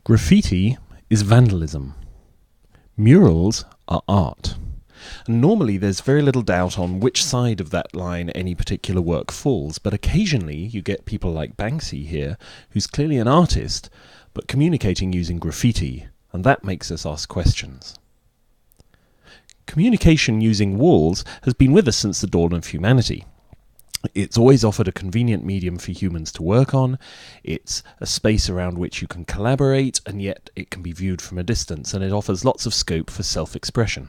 Graffiti is vandalism. Murals are art. And normally there's very little doubt on which side of that line any particular work falls, but occasionally you get people like Banksy here, who's clearly an artist, but communicating using graffiti, and that makes us ask questions. Communication using walls has been with us since the dawn of humanity. It's always offered a convenient medium for humans to work on. It's a space around which you can collaborate, and yet it can be viewed from a distance, and it offers lots of scope for self-expression.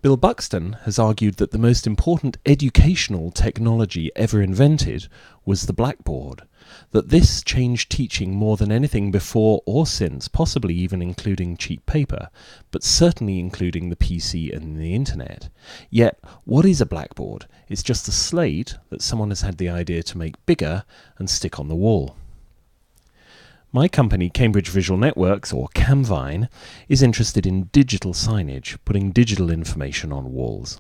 Bill Buxton has argued that the most important educational technology ever invented was the blackboard, that this changed teaching more than anything before or since, possibly even including cheap paper, but certainly including the PC and the internet. Yet, what is a blackboard? It's just a slate that someone has had the idea to make bigger and stick on the wall. My company, Cambridge Visual Networks, or Camvine, is interested in digital signage, putting digital information on walls.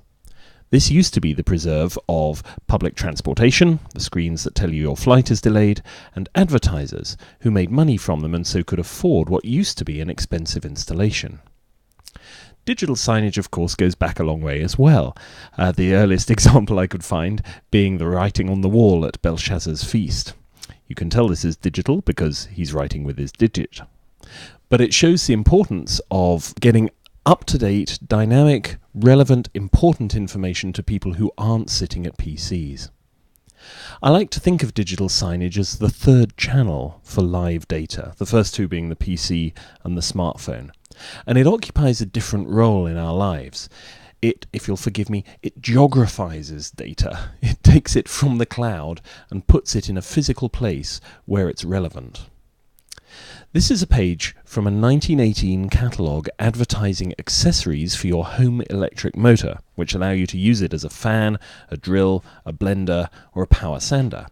This used to be the preserve of public transportation, the screens that tell you your flight is delayed, and advertisers who made money from them and so could afford what used to be an expensive installation. Digital signage, of course, goes back a long way as well. The earliest example I could find being the writing on the wall at Belshazzar's feast. You can tell this is digital because he's writing with his digit. But it shows the importance of getting up-to-date, dynamic, relevant, important information to people who aren't sitting at PCs. I like to think of digital signage as the third channel for live data, the first two being the PC and the smartphone. And it occupies a different role in our lives. It, if you'll forgive me, it geographizes data. It takes it from the cloud and puts it in a physical place where it's relevant. This is a page from a 1918 catalogue advertising accessories for your home electric motor, which allow you to use it as a fan, a drill, a blender, or a power sander.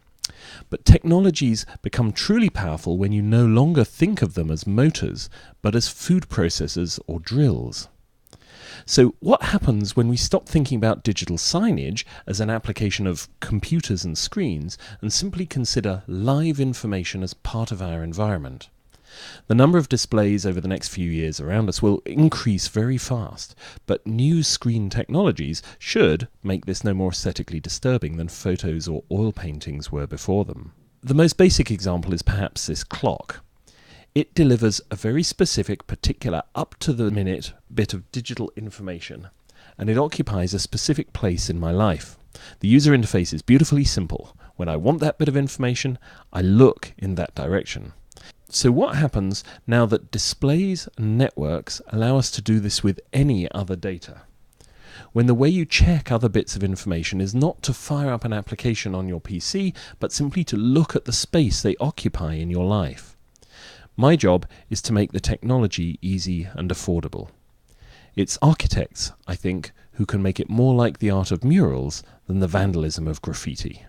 But technologies become truly powerful when you no longer think of them as motors, but as food processors or drills. So what happens when we stop thinking about digital signage as an application of computers and screens and simply consider live information as part of our environment? The number of displays over the next few years around us will increase very fast, but new screen technologies should make this no more aesthetically disturbing than photos or oil paintings were before them. The most basic example is perhaps this clock. It delivers a very specific, particular, up-to-the-minute bit of digital information, and it occupies a specific place in my life. The user interface is beautifully simple. When I want that bit of information, I look in that direction. So what happens now that displays and networks allow us to do this with any other data? When the way you check other bits of information is not to fire up an application on your PC, but simply to look at the space they occupy in your life. My job is to make the technology easy and affordable. It's architects, I think, who can make it more like the art of murals than the vandalism of graffiti.